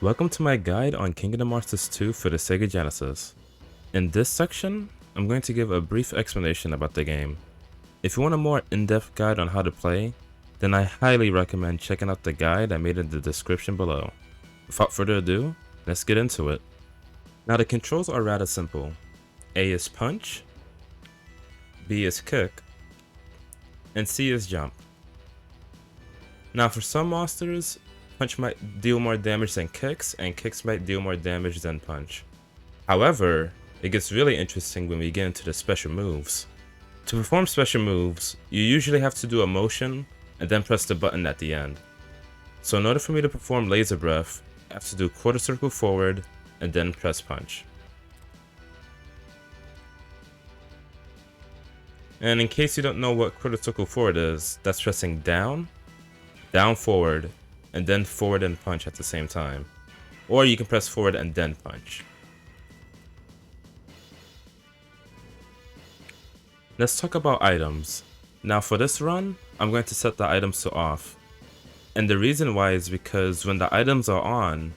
Welcome to my guide on Kingdom Hearts 2 for the Sega Genesis. In this section, I'm going to give a brief explanation about the game. If you want a more in-depth guide on how to play, then I highly recommend checking out the guide I made in the description below. Without further ado, let's get into it. Now the controls are rather simple. A is punch, B is kick, and C is jump. Now for some monsters, punch might deal more damage than kicks, and kicks might deal more damage than punch. However, it gets really interesting when we get into the special moves. To perform special moves, you usually have to do a motion and then press the button at the end. So in order for me to perform laser breath, I have to do quarter circle forward and then press punch. And in case you don't know what quarter circle forward is, that's pressing down, down forward, and then forward and punch at the same time. Or you can press forward and then punch. Let's talk about items. Now for this run, I'm going to set the items to off. And the reason why is because when the items are on,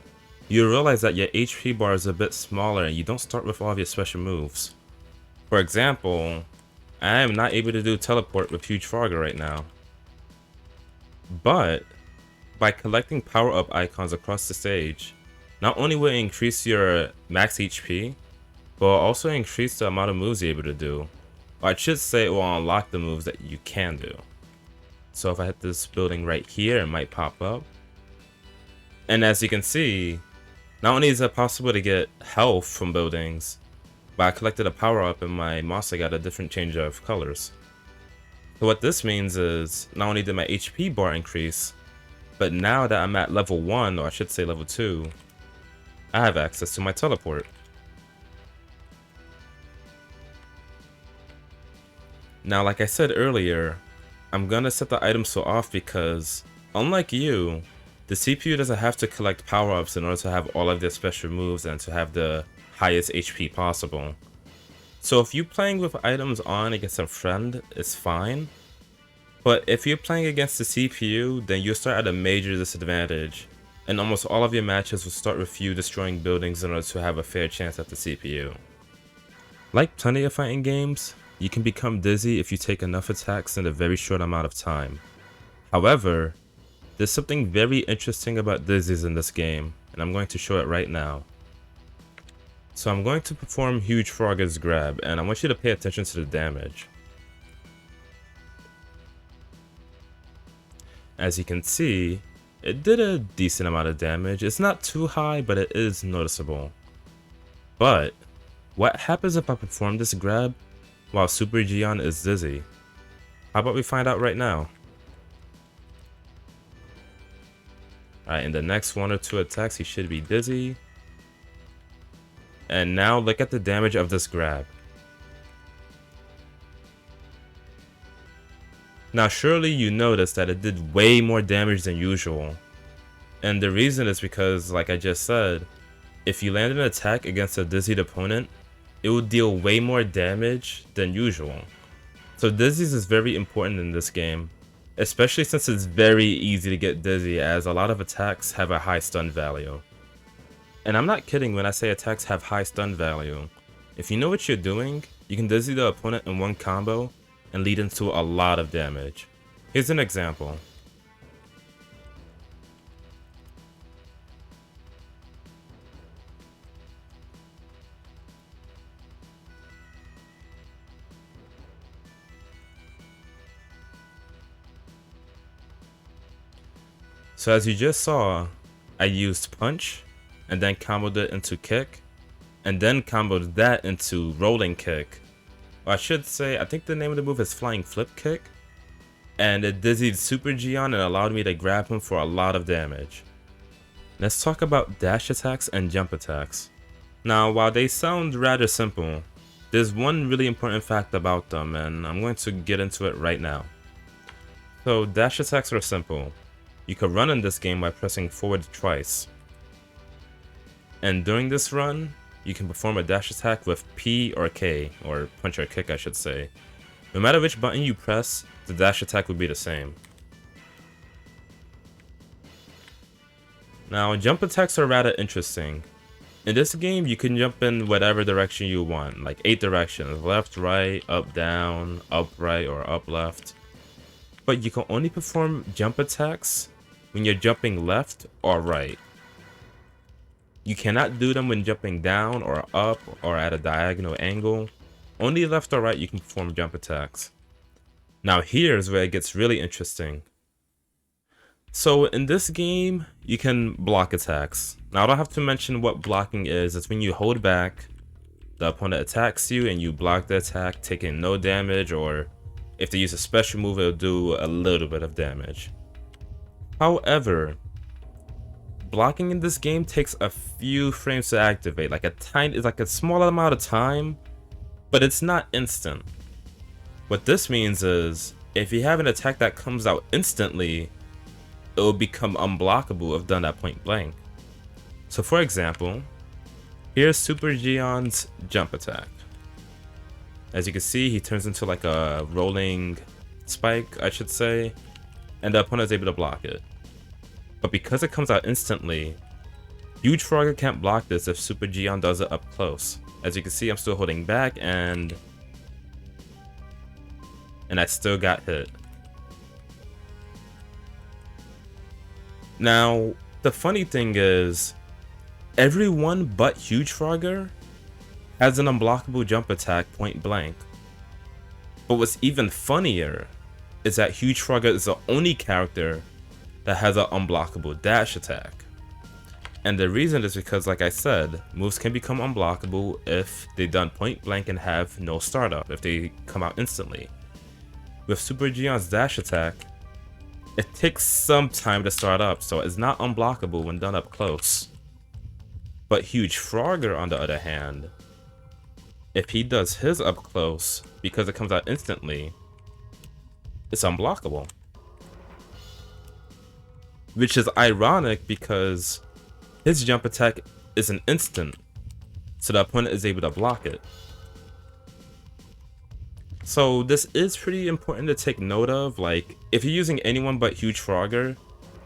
you realize that your HP bar is a bit smaller and you don't start with all of your special moves. For example, I am not able to do teleport with Huge Frogger right now. But by collecting power-up icons across the stage, not only will it increase your max HP, but will also increase the amount of moves you're able to do. Or I should say it will unlock the moves that you can do. So if I hit this building right here, it might pop up. And as you can see, not only is it possible to get health from buildings, but I collected a power-up and my monster got a different change of colors. So what this means is, not only did my HP bar increase, but now that I'm at level 1, or I should say level 2, I have access to my teleport. Now like I said earlier, I'm gonna set the items to off because, unlike you, the CPU doesn't have to collect power-ups in order to have all of their special moves and to have the highest HP possible. So if you're playing with items on against a friend, it's fine. But if you're playing against the CPU, then you'll start at a major disadvantage, and almost all of your matches will start with you destroying buildings in order to have a fair chance at the CPU. Like plenty of fighting games, you can become dizzy if you take enough attacks in a very short amount of time. However, there's something very interesting about dizzies in this game, and I'm going to show it right now. So I'm going to perform Huge Frogger's grab, and I want you to pay attention to the damage. As you can see, it did a decent amount of damage. It's not too high, but it is noticeable. But what happens if I perform this grab while Super Gion is dizzy? How about we find out right now? Alright, in the next 1 or 2 attacks he should be dizzy. And now look at the damage of this grab. Now surely you noticed that it did way more damage than usual. And the reason is because, like I just said, if you land an attack against a dizzied opponent, it will deal way more damage than usual. So dizzies is very important in this game, especially since it's very easy to get dizzy as a lot of attacks have a high stun value. And I'm not kidding when I say attacks have high stun value. If you know what you're doing, you can dizzy the opponent in one combo and lead into a lot of damage. Here's an example. So as you just saw, I used punch, and then comboed it into kick, and then comboed that into rolling kick. Or I should say, I think the name of the move is flying flip kick, and it dizzied Super Gion and allowed me to grab him for a lot of damage. Let's talk about dash attacks and jump attacks. Now while they sound rather simple, there's one really important fact about them, and I'm going to get into it right now. So dash attacks are simple. You can run in this game by pressing forward twice. And during this run, you can perform a dash attack with P or K, or punch or kick I should say. No matter which button you press, the dash attack would be the same. Now, jump attacks are rather interesting. In this game, you can jump in whatever direction you want, like 8 directions, left, right, up, down, up, right, or up, left. But you can only perform jump attacks when you're jumping left or right. You cannot do them when jumping down or up or at a diagonal angle. Only left or right you can perform jump attacks. Now here's where it gets really interesting. So in this game, you can block attacks. Now I don't have to mention what blocking is. It's when you hold back, the opponent attacks you and you block the attack, taking no damage, or if they use a special move, it'll do a little bit of damage. However, blocking in this game takes a few frames to activate, it's like a small amount of time, but it's not instant. What this means is, if you have an attack that comes out instantly, it will become unblockable if done at point blank. So for example, here's Super Geon's jump attack. As you can see, he turns into like a rolling spike, I should say, and the opponent is able to block it. But because it comes out instantly, Huge Frogger can't block this if Super Geon does it up close. As you can see, I'm still holding back and I still got hit. Now, the funny thing is, everyone but Huge Frogger has an unblockable jump attack point blank. But what's even funnier is that Huge Frogger is the only character that has an unblockable dash attack. And the reason is because, like I said, moves can become unblockable if they're done point blank and have no startup, if they come out instantly. With Super Geon's dash attack, it takes some time to start up, so it's not unblockable when done up close. But Huge Frogger, on the other hand, if he does his up close, because it comes out instantly, it's unblockable. Which is ironic because his jump attack is an instant, so the opponent is able to block it. So this is pretty important to take note of. Like, if you're using anyone but Huge Frogger,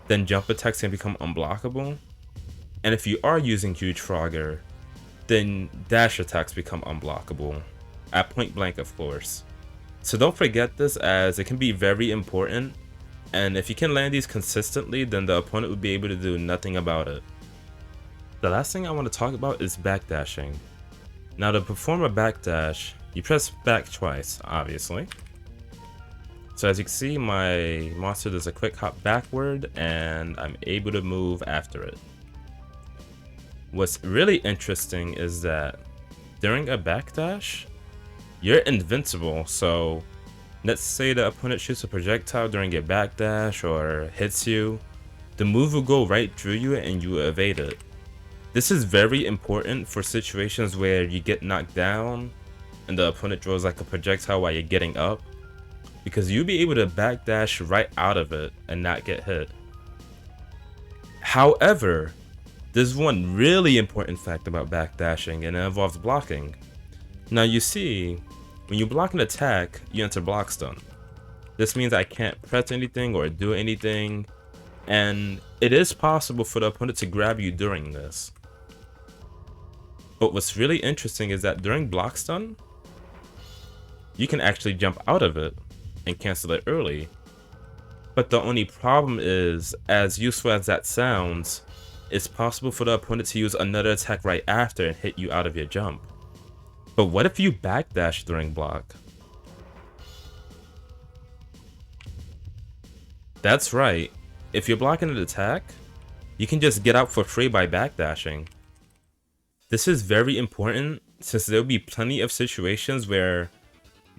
then jump attacks can become unblockable. And if you are using Huge Frogger, then dash attacks become unblockable. At point blank, of course. So don't forget this, as it can be very important. And if you can land these consistently, then the opponent would be able to do nothing about it. The last thing I want to talk about is backdashing. Now, to perform a backdash, you press back twice, obviously. So as you can see, my monster does a quick hop backward and I'm able to move after it. What's really interesting is that during a backdash, you're invincible. So let's say the opponent shoots a projectile during a backdash or hits you, the move will go right through you and you evade it. This is very important for situations where you get knocked down and the opponent throws like a projectile while you're getting up, because you'll be able to backdash right out of it and not get hit. However, there's one really important fact about backdashing, and it involves blocking. Now you see, when you block an attack, you enter block stun. This means I can't press anything or do anything, and it is possible for the opponent to grab you during this. But what's really interesting is that during block stun, you can actually jump out of it and cancel it early. But the only problem is, as useful as that sounds, it's possible for the opponent to use another attack right after and hit you out of your jump. But what if you backdash during block? That's right, if you're blocking an attack, you can just get out for free by backdashing. This is very important since there'll be plenty of situations where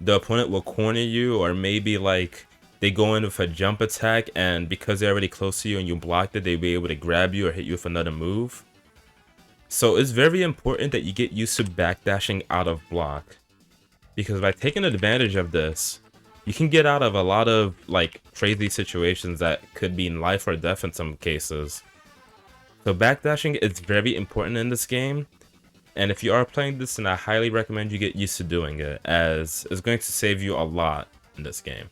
the opponent will corner you, or maybe like they go in with a jump attack and because they're already close to you and you blocked it, they'll be able to grab you or hit you with another move. So it's very important that you get used to backdashing out of block, because by taking advantage of this, you can get out of a lot of like crazy situations that could be in life or death in some cases. So backdashing is very important in this game, And if you are playing this, then I highly recommend you get used to doing it, as it's going to save you a lot in this game.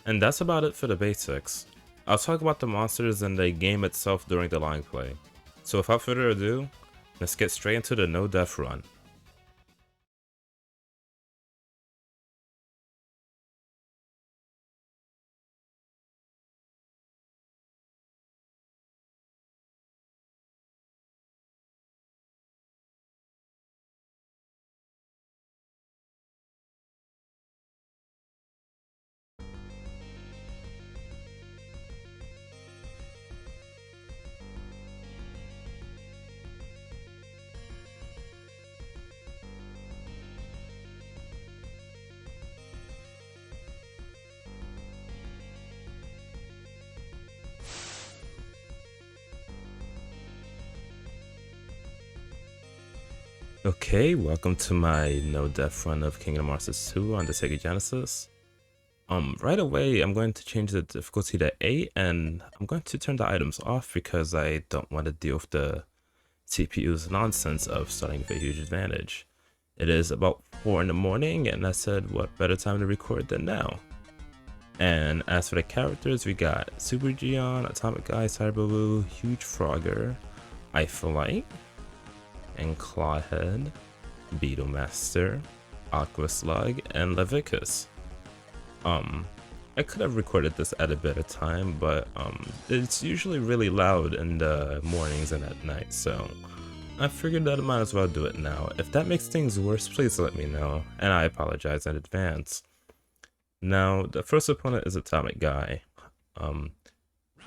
And that's about it for the basics. I'll talk about the monsters and the game itself during the long play. So without further ado, let's get straight into the no death run. Okay, welcome to my no death run of Kingdom Hearts 2 on the Sega Genesis. Right away, I'm going to change the difficulty to 8, and I'm going to turn the items off because I don't want to deal with the CPU's nonsense of starting with a huge advantage. It is about 4 in the morning, and I said, what better time to record than now? And as for the characters, we got Super Gion, Atomic Guy, Cyberboo, Huge Frogger, Eiffelite, and Clawhead, Beetlemaster, Aquaslug, and Levicus. I could have recorded this at a better time, but it's usually really loud in the mornings and at night, so I figured that I might as well do it now. If that makes things worse, please let me know, and I apologize in advance. Now, the first opponent is Atomic Guy.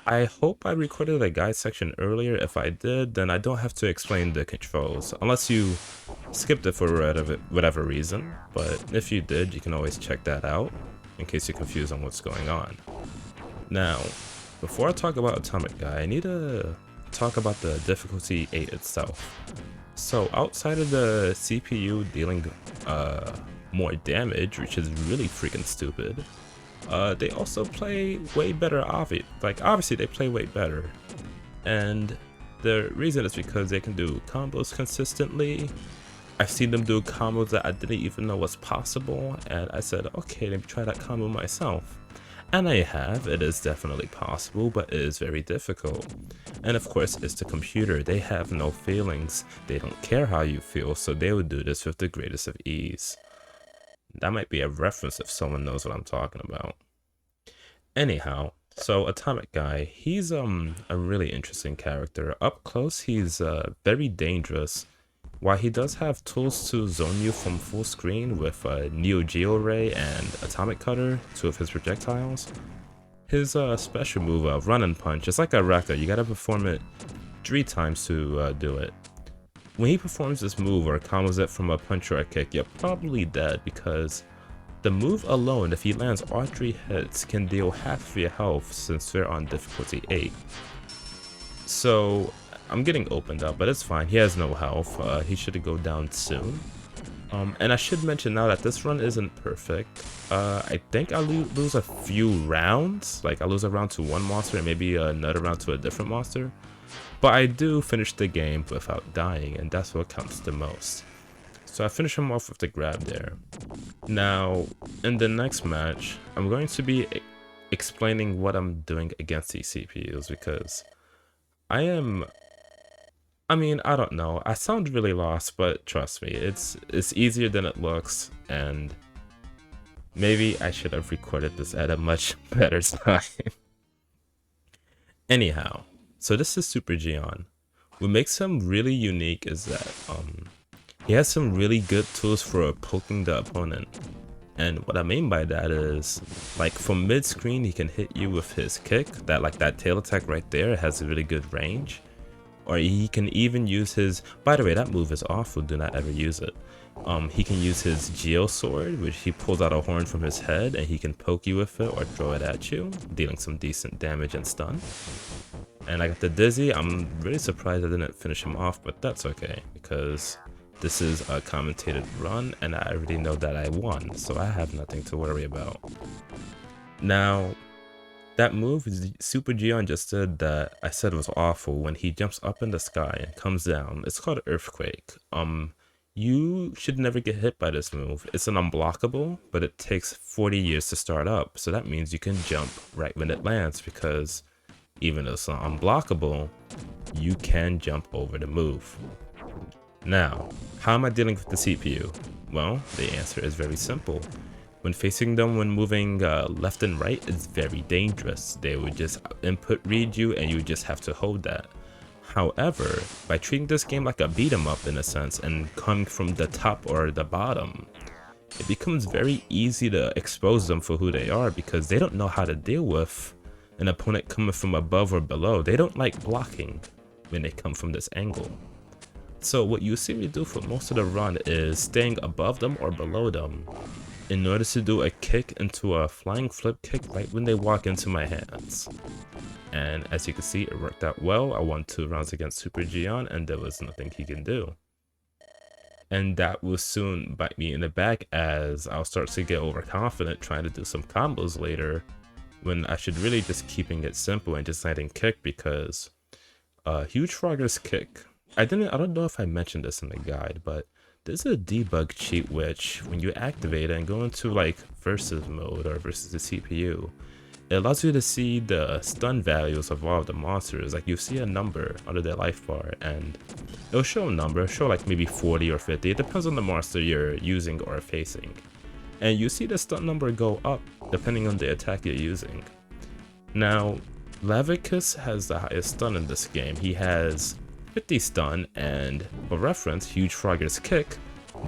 I hope I recorded a guide section earlier. If I did, then I don't have to explain the controls, unless you skipped it for whatever reason. But if you did, you can always check that out, in case you're confused on what's going on. Now, before I talk about Atomic Guy, I need to talk about the difficulty 8 itself. So outside of the CPU dealing more damage, which is really freaking stupid, they also play way better. Obviously they play way better, and the reason is because they can do combos consistently. I've seen them do combos that I didn't even know was possible, and I said, okay, let me try that combo myself. And I have. It is definitely possible, but it is very difficult. And of course, it's the computer. They have no feelings. They don't care how you feel, so they would do this with the greatest of ease. That might be a reference if someone knows what I'm talking about. Anyhow, so Atomic Guy, he's a really interesting character. Up close, he's very dangerous. While he does have tools to zone you from full screen with Neo Geo Ray and Atomic Cutter, two of his projectiles, his special move, Run and Punch, is like a Wrecker. You gotta perform it 3 times to do it. When he performs this move or combos it from a punch or a kick, you're probably dead, because the move alone, if he lands all 3 hits, can deal half of your health since we're on difficulty 8. So I'm getting opened up, but it's fine. He has no health. He should go down soon. And I should mention now that this run isn't perfect. I think I'll lose a few rounds. Like, I'll lose a round to one monster and maybe another round to a different monster. But I do finish the game without dying, and that's what counts the most. So I finish him off with the grab there. Now, in the next match, I'm going to be explaining what I'm doing against these CPUs, because I don't know. I sound really lost, but trust me, it's easier than it looks, and maybe I should have recorded this at a much better time. Anyhow, so this is Super Gion. What makes him really unique is that he has some really good tools for poking the opponent. And what I mean by that is, like, from mid-screen he can hit you with his kick, that tail attack right there has a really good range. Or he can even use his, by the way, that move is awful, do not ever use it. He can use his Geo Sword, which he pulls out a horn from his head and he can poke you with it or throw it at you, dealing some decent damage and stun. And I got the Dizzy. I'm really surprised I didn't finish him off, but that's okay, because this is a commentated run and I already know that I won, so I have nothing to worry about. Now, That move Super Gion just did that I said was awful when he jumps up in the sky and comes down. It's called Earthquake. You should never get hit by this move. It's an unblockable, but it takes 40 years to start up. So that means you can jump right when it lands, because even though it's unblockable, you can jump over the move. Now, how am I dealing with the CPU? Well, the answer is very simple. When facing them when moving left and right, it's very dangerous. They would just input read you and you just have to hold that. However, by treating this game like a beat 'em up in a sense and coming from the top or the bottom, it becomes very easy to expose them for who they are, because they don't know how to deal with an opponent coming from above or below. They don't like blocking when they come from this angle. So what you see me do for most of the run is staying above them or below them in order to do a kick into a flying flip kick right when they walk into my hands. And as you can see, it worked out well. I won 2 rounds against Super Gion and there was nothing he can do. And that will soon bite me in the back, as I'll start to get overconfident trying to do some combos later, when I should really just keeping it simple and just letting kick, because Huge Frogger's kick, I don't know if I mentioned this in the guide, but there's a debug cheat which, when you activate it and go into like versus mode or versus the CPU, it allows you to see the stun values of all of the monsters. Like you see a number under their life bar and it'll show a number, show like maybe 40 or 50. It depends on the monster you're using or facing. And you see the stun number go up depending on the attack you're using. Now, Lavicus has the highest stun in this game. He has 50 stun, and for reference, Huge Frogger's kick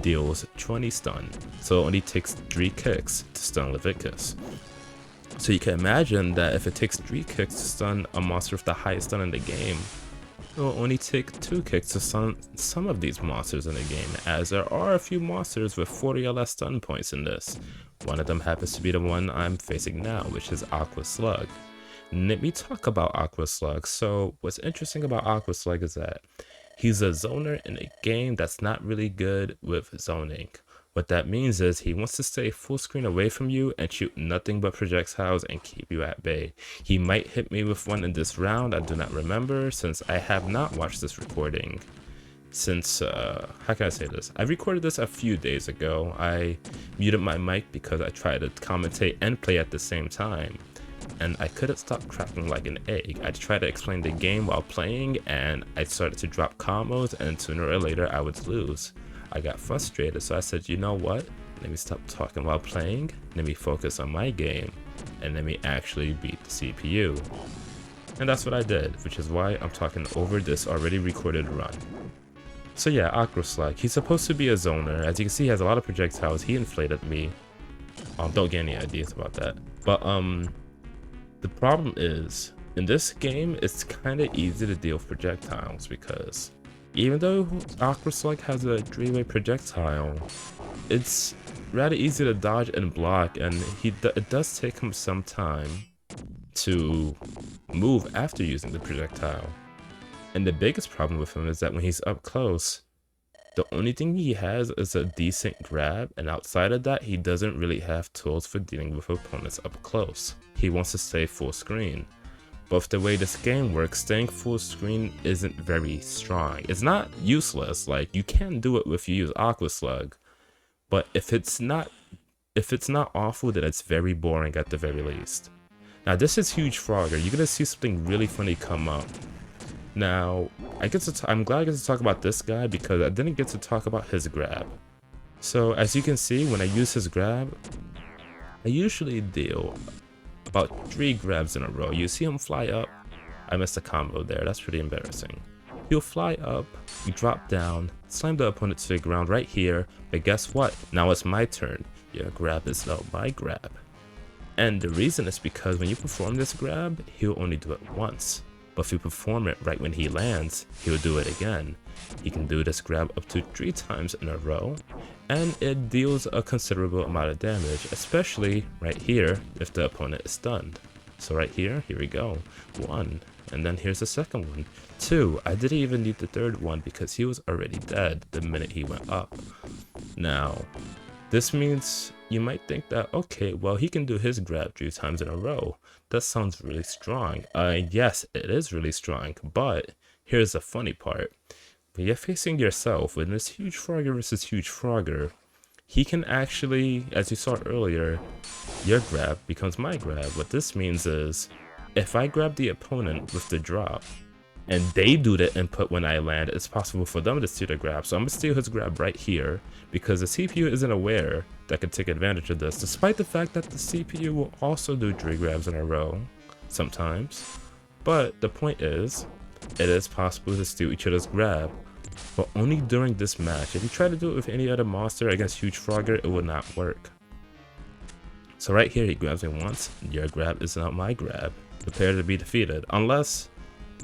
deals 20 stun. So it only takes 3 kicks to stun Lavicus. So you can imagine that if it takes 3 kicks to stun a monster with the highest stun in the game, it will only take 2 kicks to stun some of these monsters in the game, as there are a few monsters with 40 or less stun points in this. One of them happens to be the one I'm facing now, which is Aqua Slug. Let me talk about Aqua Slug. So what's interesting about Aqua Slug is that he's a zoner in a game that's not really good with zoning. What that means is he wants to stay full screen away from you and shoot nothing but projectiles and keep you at bay. He might hit me with one in this round, I do not remember, since I have not watched this recording since, how can I say this? I recorded this a few days ago. I muted my mic because I tried to commentate and play at the same time, and I couldn't stop cracking like an egg. I tried to explain the game while playing and I started to drop combos, and sooner or later I would lose. I got frustrated, so I said, you know what? Let me stop talking while playing, let me focus on my game, and let me actually beat the CPU. And that's what I did, which is why I'm talking over this already recorded run. So yeah, Aqua Slug, he's supposed to be a zoner. As you can see, he has a lot of projectiles. He inflated me. Don't get any ideas about that. But the problem is, in this game, it's kind of easy to deal with projectiles, because even though Aqua Slug has a 3-way projectile, it's rather easy to dodge and block, and it does take him some time to move after using the projectile. And the biggest problem with him is that when he's up close, the only thing he has is a decent grab, and outside of that, he doesn't really have tools for dealing with opponents up close. He wants to stay full screen. But the way this game works, staying full screen isn't very strong. It's not useless, like you can do it if you use Aqua Slug, but if it's not awful, then it's very boring at the very least. Now this is Huge Frogger. You're gonna see something really funny come up. Now, I'm glad I get to talk about this guy because I didn't get to talk about his grab. So as you can see, when I use his grab, I usually deal about 3 grabs in a row. You see him fly up. I missed a combo there. That's pretty embarrassing. He'll fly up, you drop down, slam the opponent to the ground right here, but guess what? Now it's my turn. Your grab is now my grab. And the reason is because when you perform this grab, he'll only do it once. But if you perform it right when he lands, he'll do it again. He can do this grab up to 3 times in a row, and it deals a considerable amount of damage, especially right here if the opponent is stunned. So right here we go. 1, and then here's the second one. 2, I didn't even need the third one because he was already dead the minute he went up. Now, this means you might think that, okay, well, he can do his grab 3 times in a row. that sounds really strong. Yes, it is really strong, but here's the funny part. When you're facing yourself, when it's Huge Frogger versus Huge Frogger, he can actually, as you saw earlier, your grab becomes my grab. What this means is, if I grab the opponent with the drop, and they do the input when I land, it's possible for them to steal the grab. So I'm gonna steal his grab right here, because the CPU isn't aware that could take advantage of this, despite the fact that the CPU will also do 3 grabs in a row, sometimes. But the point is, it is possible to steal each other's grab, but only during this match. If you try to do it with any other monster against Huge Frogger, it will not work. So right here, he grabs me once, your grab is not my grab. Prepare to be defeated, unless,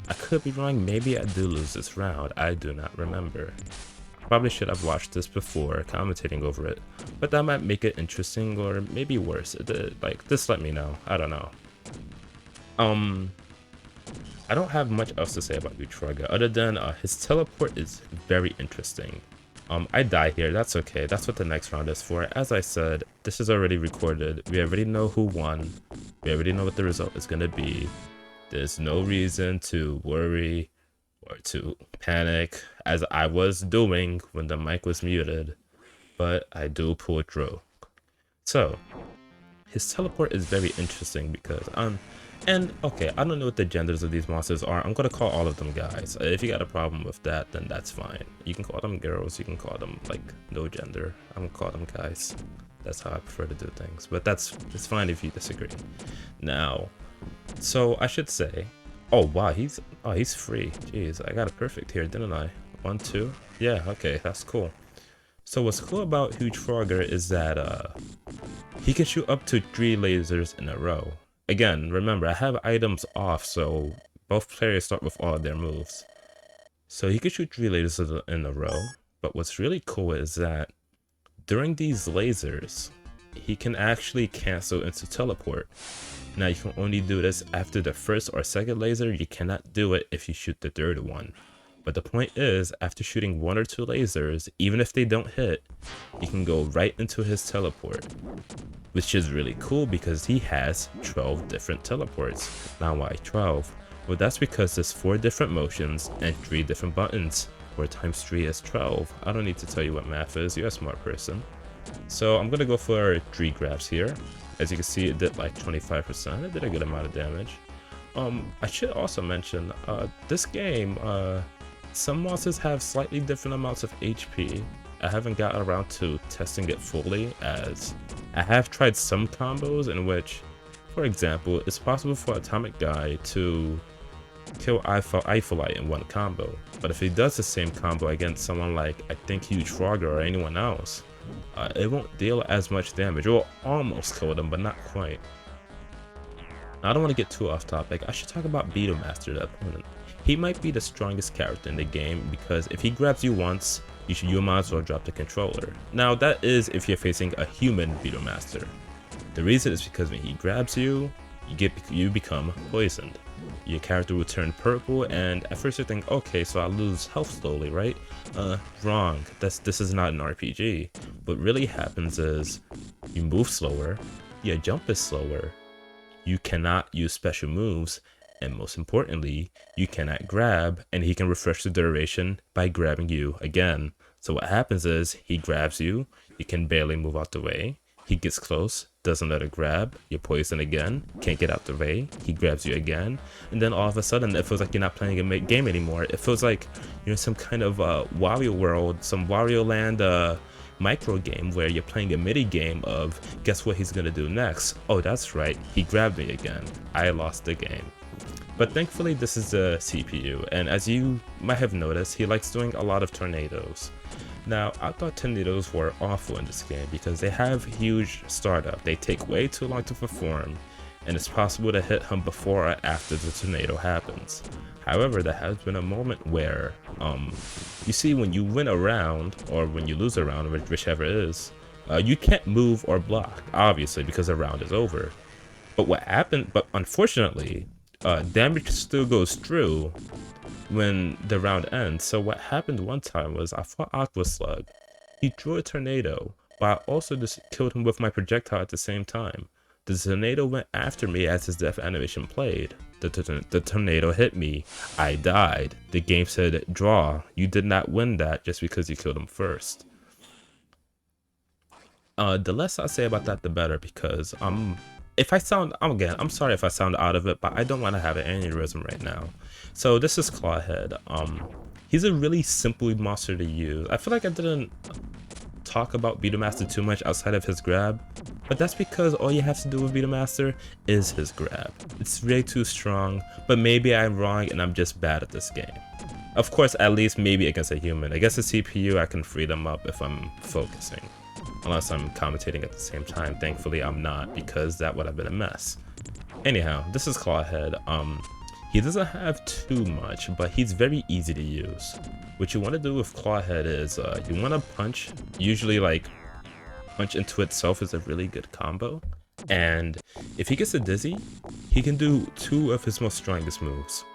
I could be wrong, maybe I do lose this round, I do not remember. Probably should have watched this before commentating over it, but that might make it interesting or maybe worse. Like, just let me know, I don't know. I don't have much else to say about Huge Frogger other than his teleport is very interesting. I die here, that's okay, that's what the next round is for. As I said, this is already recorded, we already know who won, we already know what the result is gonna be. There's no reason to worry or to panic, as I was doing when the mic was muted, but I do pull through. So, his teleport is very interesting because, and okay, I don't know what the genders of these monsters are. I'm gonna call all of them guys. If you got a problem with that, then that's fine. You can call them girls, you can call them, like, no gender. I'm gonna call them guys. That's how I prefer to do things, but it's fine if you disagree. Now, so I should say, oh wow, he's free. Jeez, I got a perfect here, didn't I? 1, 2, yeah, okay, that's cool. So what's cool about Huge Frogger is that he can shoot up to 3 lasers in a row. Again, remember, I have items off, so both players start with all of their moves. So he can shoot 3 lasers in a row, but what's really cool is that during these lasers, he can actually cancel into teleport. Now you can only do this after the first or second laser, you cannot do it if you shoot the third one. But the point is, after shooting 1 or 2 lasers, even if they don't hit, you can go right into his teleport. Which is really cool because he has 12 different teleports. Now why 12? Well, that's because there's 4 different motions and 3 different buttons. 4 times 3 is 12. I don't need to tell you what math is, you're a smart person. So I'm gonna go for 3 grabs here. As you can see, it did like 25%, it did a good amount of damage. I should also mention, this game, some monsters have slightly different amounts of HP. I haven't gotten around to testing it fully, as I have tried some combos in which, for example, it's possible for Atomic Guy to kill Eipholite in one combo, but if he does the same combo against someone like, I think, Huge Frogger or anyone else, it won't deal as much damage. It will almost kill them, but not quite. Now, I don't want to get too off topic, I should talk about Beetlemaster, the opponent. He might be the strongest character in the game because if he grabs you once, you might as well drop the controller. Now that is if you're facing a human Beetlemaster. The reason is because when he grabs you, you become poisoned. Your character will turn purple, and at first you think, okay, so I lose health slowly, right? Wrong. This is not an RPG. What really happens is you move slower, your jump is slower, you cannot use special moves, and most importantly, you cannot grab, and he can refresh the duration by grabbing you again. So what happens is, he grabs you, you can barely move out the way, he gets close, doesn't let it grab, you're poisoned again, can't get out the way, he grabs you again, and then all of a sudden it feels like you're not playing a game anymore. It feels like you're in some kind of Wario World, some Wario Land micro game where you're playing a mini game of, guess what he's gonna do next? Oh, that's right, he grabbed me again, I lost the game. But thankfully this is the CPU, and as you might have noticed, he likes doing a lot of tornadoes. Now, I thought tornadoes were awful in this game because they have huge startup, they take way too long to perform, and it's possible to hit him before or after the tornado happens. However, there has been a moment where, you see, when you win a round, or when you lose a round, whichever it is, you can't move or block, obviously, because the round is over. But unfortunately, damage still goes through when the round ends. So what happened one time was I fought Aqua Slug. He threw a tornado, but I also just killed him with my projectile at the same time. The tornado went after me as his death animation played. The tornado hit me. I died. The game said, draw. You did not win that just because you killed him first. The less I say about that, the better, because if I sound, I'm sorry if I sound out of it, but I don't want to have an aneurysm right now. So this is Clawhead. He's a really simple monster to use. I feel like I didn't talk about Beatmaster too much outside of his grab, but that's because all you have to do with Beatmaster is his grab. It's way too strong, but maybe I'm wrong and I'm just bad at this game. Of course, at least maybe against a human. Against a CPU, I can free them up if I'm focusing. Unless I'm commentating at the same time. Thankfully, I'm not, because that would have been a mess. Anyhow, this is Clawhead. He doesn't have too much, but he's very easy to use. What you want to do with Clawhead is you want to punch. Usually, like, punch into itself is a really good combo. And if he gets a dizzy, he can do 2 of his most strongest moves.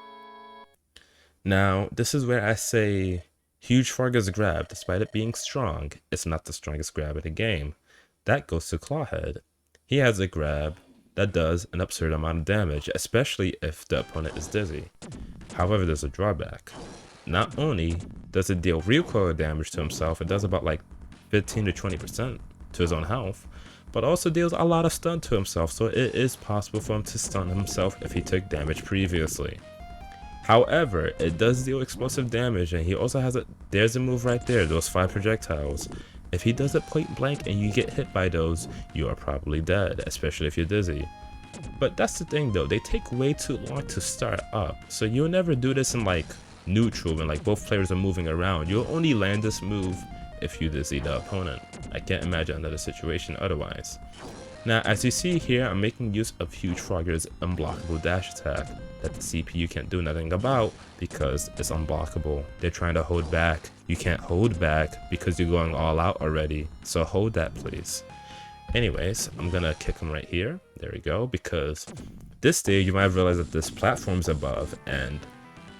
Now, this is where I say Huge Farga's grab, despite it being strong, it's not the strongest grab in the game. That goes to Clawhead. He has a grab that does an absurd amount of damage, especially if the opponent is dizzy. However, there's a drawback. Not only does it deal recoil damage to himself, it does about like 15 to 20% to his own health, but also deals a lot of stun to himself, so it is possible for him to stun himself if he took damage previously. However, it does deal explosive damage, and he also has there's a move right there, those 5 projectiles. If he does it point blank and you get hit by those, you are probably dead, especially if you're dizzy. But that's the thing though, they take way too long to start up, so you'll never do this in like neutral when like both players are moving around. You'll only land this move if you dizzy the opponent. I can't imagine another situation otherwise. Now, as you see here, I'm making use of Huge Frogger's unblockable dash attack that the CPU can't do nothing about because it's unblockable. They're trying to hold back. You can't hold back because you're going all out already. So hold that, please. Anyways, I'm gonna kick him right here. There we go, because this stage you might have realized that this platform's above, and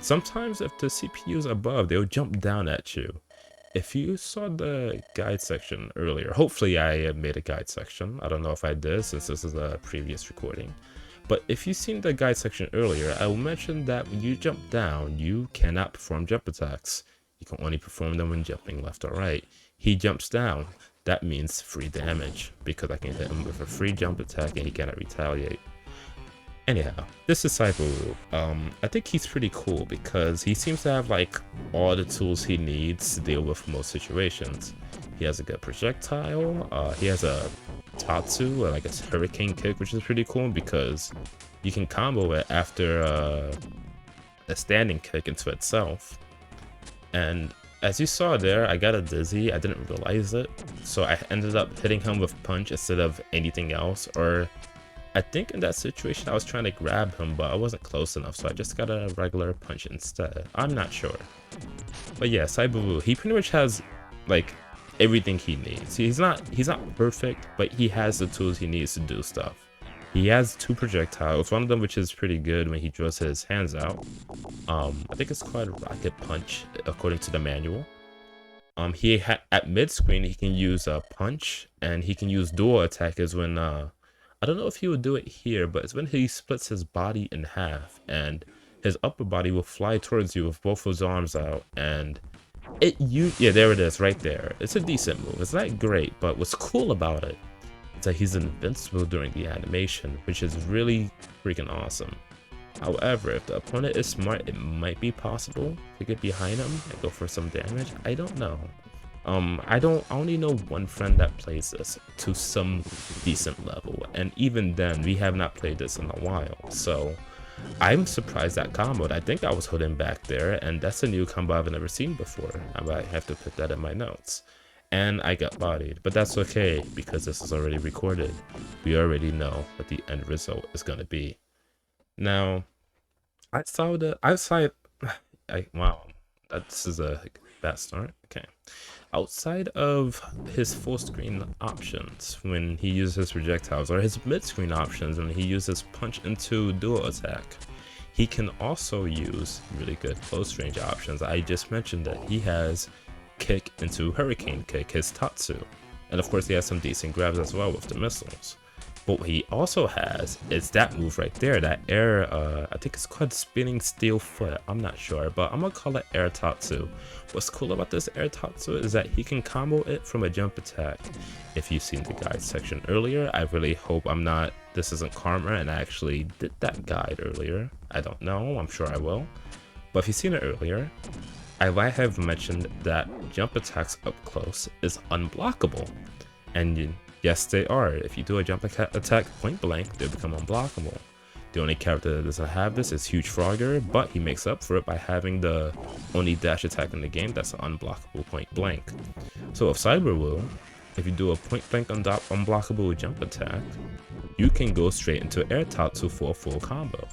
sometimes if the CPU is above, they'll jump down at you. If you saw the guide section earlier, hopefully I made a guide section. I don't know if I did since this is a previous recording. But if you've seen the guide section earlier, I will mention that when you jump down, you cannot perform jump attacks. You can only perform them when jumping left or right. He jumps down. That means free damage, because I can hit him with a free jump attack and he cannot retaliate. Anyhow, this is Cyberwoo. I think he's pretty cool because he seems to have like all the tools he needs to deal with most situations. He has a good projectile, he has a Tatsu, like a hurricane kick, which is pretty cool because you can combo it after a standing kick into itself. And as you saw there, I got a dizzy, I didn't realize it, so I ended up hitting him with punch instead of anything else, or I think in that situation I was trying to grab him, but I wasn't close enough, so I just got a regular punch instead. I'm not sure. But yeah, Cyberwoo, he pretty much has like everything he needs. He's not perfect, but he has the tools he needs to do stuff. He has 2 projectiles, one of them which is pretty good when he draws his hands out. I think it's called Rocket Punch according to the manual. At mid screen he can use a punch, and he can use dual attackers when I don't know if he would do it here, but it's when he splits his body in half and his upper body will fly towards you with both his arms out, and yeah, there it is right there. It's a decent move. It's not great, but what's cool about it is that he's invincible during the animation, which is really freaking awesome. However, if the opponent is smart, it might be possible to get behind him and go for some damage. I don't know. I only know one friend that plays this to some decent level, and even then we have not played this in a while, so I'm surprised that comboed. I think I was holding back there, and that's a new combo I've never seen before. I might have to put that in my notes. And I got bodied, but that's okay because this is already recorded. We already know what the end result is going to be. Now, wow, this is a bad start. Okay. Outside of his full screen options when he uses projectiles, or his mid screen options when he uses punch into dual attack, he can also use really good close range options. I just mentioned that he has kick into hurricane kick, his Tatsu, and of course he has some decent grabs as well with the missiles. But what he also has is that move right there, that air, I think it's called spinning steel foot, I'm not sure, but I'm gonna call it air tatsu. What's cool about this air tatsu is that he can combo it from a jump attack. If you've seen the guide section earlier, I really hope this isn't karma and I actually did that guide earlier. I don't know, I'm sure I will. But if you've seen it earlier, I might have mentioned that jump attacks up close is unblockable. And yes, they are. If you do a jump attack point blank, they become unblockable. The only character that doesn't have this is Huge Frogger, but he makes up for it by having the only dash attack in the game that's an unblockable point blank. So with Cyberwoo, if you do a point blank unblockable jump attack, you can go straight into Air Tatsu for a full combo.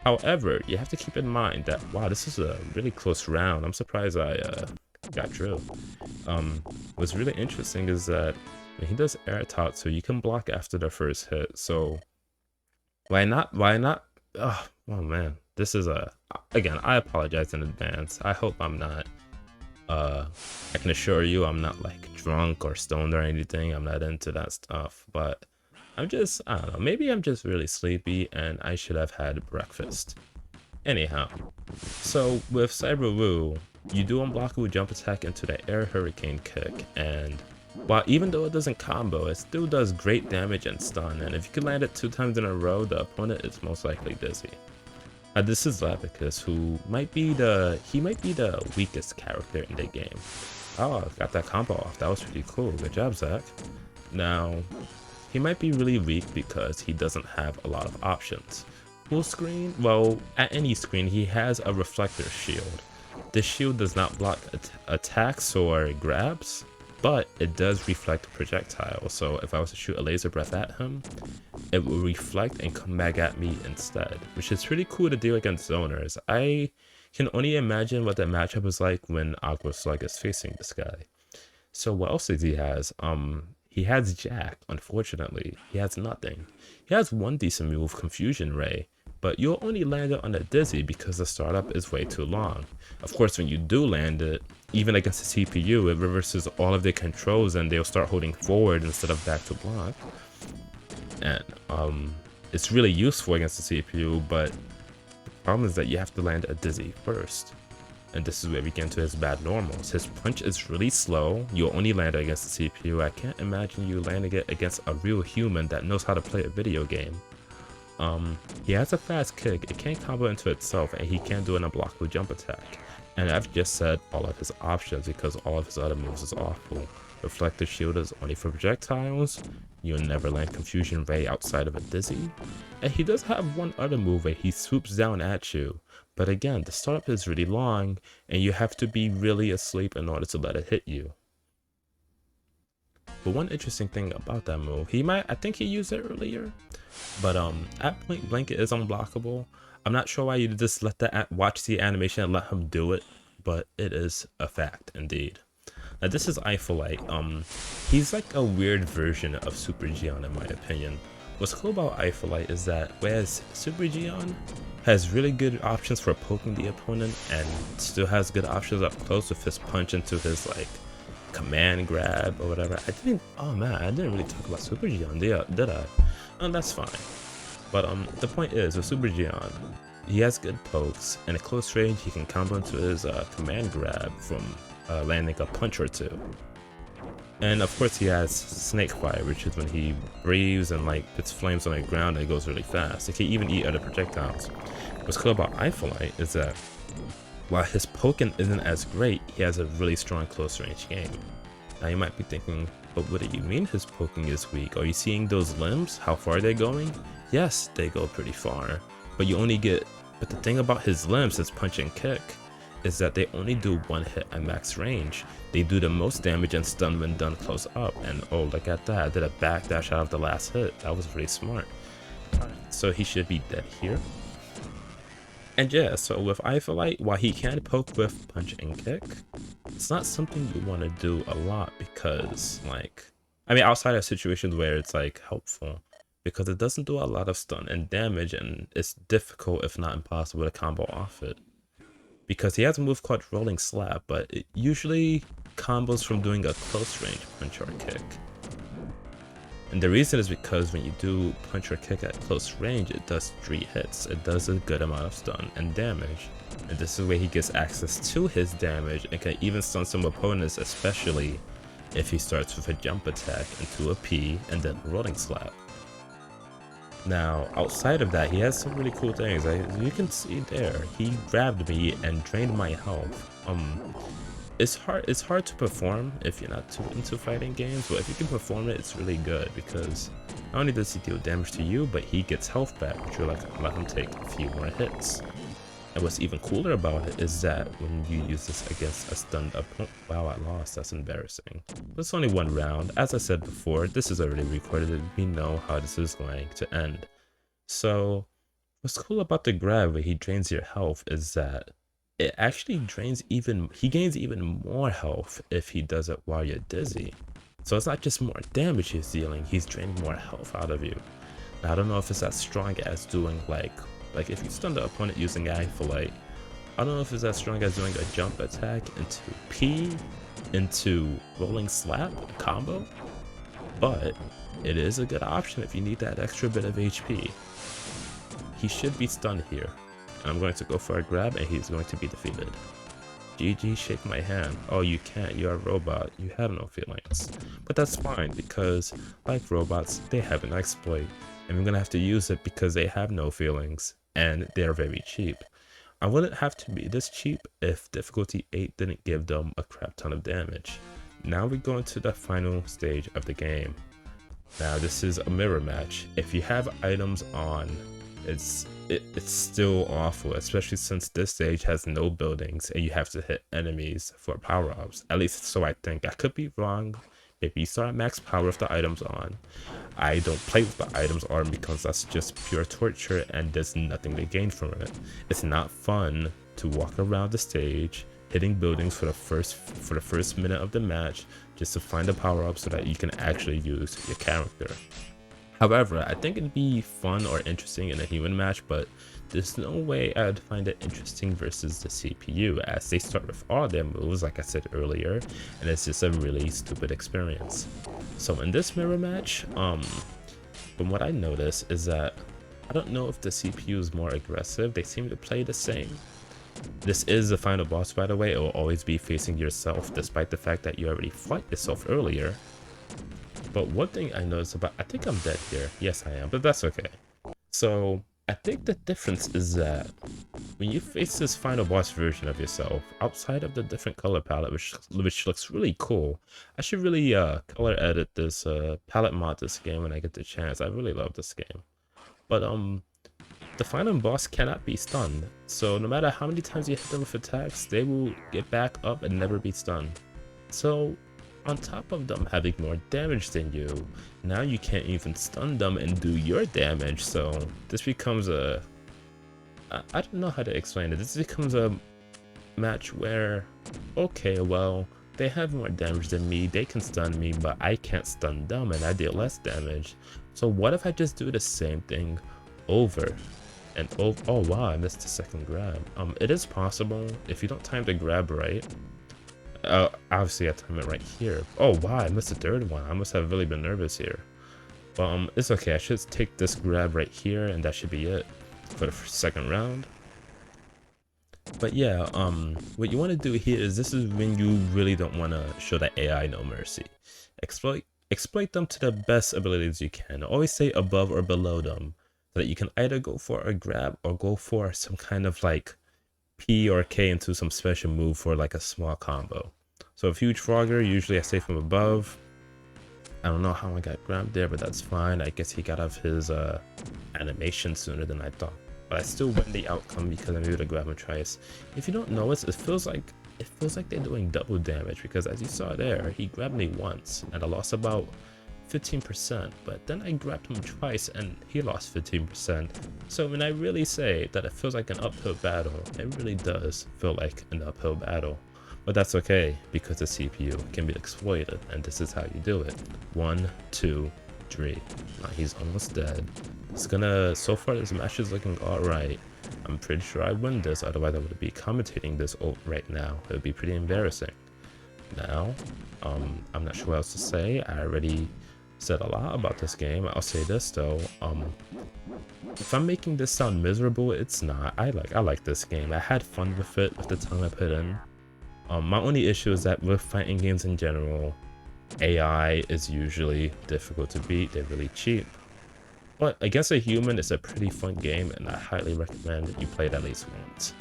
However, you have to keep in mind that, wow, this is a really close round. I'm surprised I got drilled. What's really interesting is that when he does air tatsu, you can block after the first hit. So why not? Oh man, this is again, I apologize in advance. I hope I'm not I can assure you I'm not like drunk or stoned or anything. I'm not into that stuff, but I don't know, maybe I'm just really sleepy and I should have had breakfast. Anyhow, so with Cyberwoo, you do unblockable jump attack into the air hurricane kick, and while even though it doesn't combo, it still does great damage and stun, and if you can land it 2 times in a row, the opponent is most likely dizzy. This is Lapicus, who might be the weakest character in the game. Oh, got that combo off, that was pretty cool, good job, Zach. Now, he might be really weak because he doesn't have a lot of options. Full screen? Well, at any screen, he has a reflector shield. This shield does not block attacks or grabs, but it does reflect projectiles. So if I was to shoot a laser breath at him, it will reflect and come back at me instead, which is pretty cool to do against zoners. I can only imagine what that matchup is like when Aqua Slug is facing this guy. So what else does he has? He has Jack, unfortunately. He has nothing. He has one decent move, Confusion Ray, but you'll only land it on a Dizzy because the startup is way too long. Of course, when you do land it, even against the CPU, it reverses all of their controls and they'll start holding forward instead of back to block. And it's really useful against the CPU, but the problem is that you have to land a Dizzy first. And this is where we get into his bad normals. His punch is really slow. You'll only land it against the CPU. I can't imagine you landing it against a real human that knows how to play a video game. He has a fast kick. It can't combo into itself, and he can't do an unblockable jump attack. And I've just said all of his options because all of his other moves is awful. Reflector Shield is only for projectiles. You'll never land Confusion Ray outside of a Dizzy. And he does have one other move where he swoops down at you. But again, the startup is really long, and you have to be really asleep in order to let it hit you. But one interesting thing about that move, I think he used it earlier, but at point blank it is unblockable. I'm not sure why you just watch the animation and let him do it, but it is a fact indeed. Now this is Eipholite. He's like a weird version of Super Gion in my opinion. What's cool about Eipholite is that whereas Super Gion has really good options for poking the opponent and still has good options up close with his punch into his like command grab or whatever. Oh man, I didn't really talk about Super Gion, did I? Oh, that's fine. But the point is, with Super Gion, he has good pokes, and at close range he can combo into his command grab from landing a punch or two. And of course he has Snake Fire, which is when he breathes and like puts flames on the ground and it goes really fast. It can even eat other projectiles. What's cool about Eipholite is that while his poking isn't as great, he has a really strong close range game. Now you might be thinking, but what do you mean his poking is weak? Are you seeing those limbs? How far they're going? Yes, they go pretty far. But the thing about his limbs, his punch and kick, is that they only do one hit at max range. They do the most damage and stun when done close up. And oh, look at that, I did a backdash out of the last hit. That was really smart. So he should be dead here. And yeah, so with Eipholite, while he can poke with punch and kick, it's not something you want to do a lot because, like, I mean, outside of situations where it's like helpful, because it doesn't do a lot of stun and damage, and it's difficult, if not impossible, to combo off it. Because he has a move called Rolling Slap, but it usually combos from doing a close range punch or kick. And the reason is because when you do punch or kick at close range, it does 3 hits. It does a good amount of stun and damage. And this is where he gets access to his damage and can even stun some opponents, especially if he starts with a jump attack into a P and then rolling slap. Now, outside of that, he has some really cool things. You can see there, he grabbed me and drained my health. It's hard to perform if you're not too into fighting games, but if you can perform it, it's really good because not only does he deal damage to you, but he gets health back, which will let him take a few more hits. And what's even cooler about it is that when you use this against a stunned opponent, wow, I lost, that's embarrassing. But it's only one round. As I said before, this is already recorded, we know how this is going to end. So what's cool about the grab where he drains your health is that it actually he gains even more health if he does it while you're dizzy. So it's not just more damage he's dealing, he's draining more health out of you. Now I don't know if it's as strong as doing like if you stun the opponent using Light, I don't know if it's as strong as doing a jump attack into P, into rolling slap combo, but it is a good option if you need that extra bit of HP. He should be stunned here. I'm going to go for a grab and he's going to be defeated. GG, shake my hand. Oh, you can't, you're a robot, you have no feelings. But that's fine because, like robots, they have an exploit, and we're gonna have to use it because they have no feelings, and they're very cheap. I wouldn't have to be this cheap if difficulty 8 didn't give them a crap ton of damage. Now we go into the final stage of the game. Now this is a mirror match. If you have items on, it's still awful, especially since this stage has no buildings and you have to hit enemies for power-ups. At least so I think. I could be wrong. Maybe you start at max power with the items on. I don't play with the items on because that's just pure torture and there's nothing to gain from it. It's not fun to walk around the stage hitting buildings for the first minute of the match just to find a power-up so that you can actually use your character. However, I think it'd be fun or interesting in a human match, but there's no way I'd find it interesting versus the CPU, as they start with all their moves like I said earlier, and it's just a really stupid experience. So in this mirror match, from what I noticed is that I don't know if the CPU is more aggressive. They seem to play the same. This is the final boss, by the way. It will always be facing yourself, despite the fact that you already fought yourself earlier. But one thing I noticed about, I think I'm dead here. Yes, I am, but that's okay. So I think the difference is that when you face this final boss version of yourself, outside of the different color palette, which looks really cool, I should really color edit this palette mod this game when I get the chance. I really love this game. But the final boss cannot be stunned. So no matter how many times you hit them with attacks, they will get back up and never be stunned. So on top of them having more damage than you, now you can't even stun them and do your damage. So this becomes a, I don't know how to explain it. This becomes a match where, okay, well, they have more damage than me, they can stun me, but I can't stun them and I deal less damage. So what if I just do the same thing over and over? Oh wow, I missed the second grab. It is possible if you don't time the grab right. Obviously I time it right here. Oh wow, I missed the third one. I must have really been nervous here. But it's okay. I should take this grab right here and that should be it for the second round. But yeah, what you want to do here is, this is when you really don't want to show the AI no mercy. Exploit them to the best abilities you can. Always stay above or below them so that you can either go for a grab or go for some kind of like P or K into some special move for like a small combo. So a huge frogger, usually I stay from above. I don't know how I got grabbed there, but that's fine. I guess he got off his animation sooner than I thought. But I still win the outcome because I'm able to grab him twice. If you don't know it, it feels like they're doing double damage, because as you saw there, he grabbed me once and I lost about 15%, but then I grabbed him twice and he lost 15%. So when I really say that it feels like an uphill battle, it really does feel like an uphill battle. But that's okay, because the CPU can be exploited, and this is how you do it. 1, 2, 3. Now he's almost dead. It's gonna, so far this match is looking alright. I'm pretty sure I win this, otherwise I would be commentating this right now. It would be pretty embarrassing. Now, I'm not sure what else to say. I already said a lot about this game. I'll say this though, if I'm making this sound miserable, it's not. I like this game. I had fun with it with the time I put in. My only issue is that with fighting games in general, AI is usually difficult to beat. They're really cheap. But against a human, it's a pretty fun game, and I highly recommend that you play it at least once.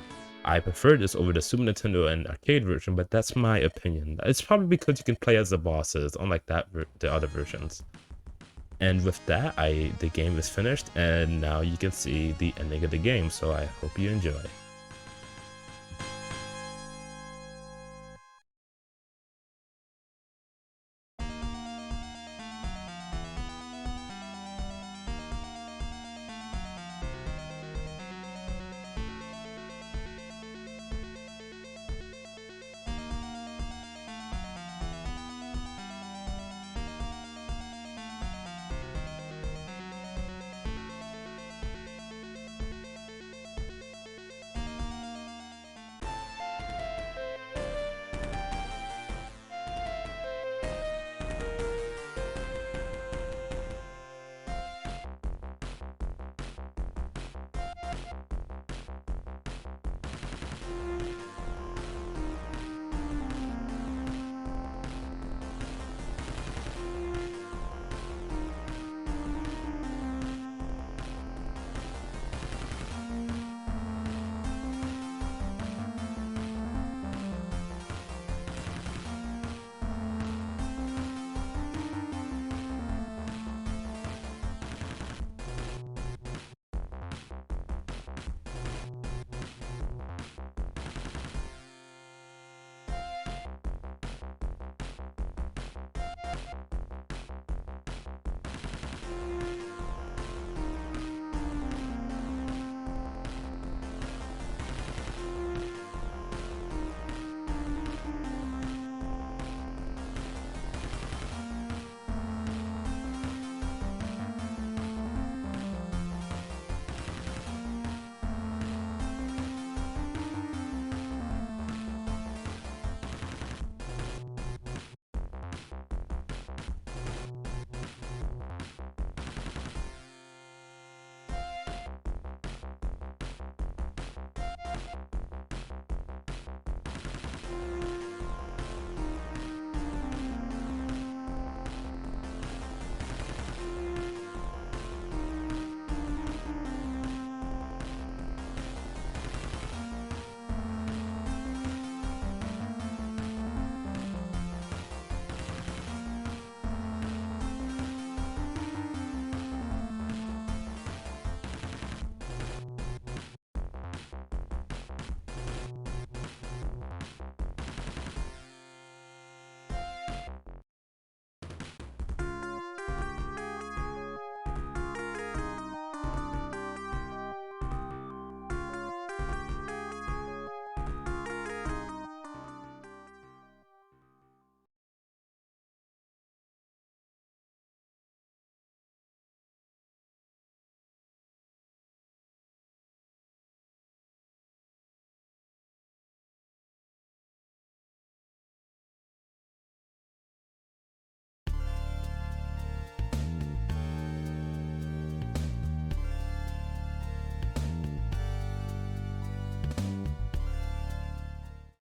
I prefer this over the Super Nintendo and arcade version, but that's my opinion. It's probably because you can play as the bosses, unlike the other versions. And with that, the game is finished, and now you can see the ending of the game, so I hope you enjoy.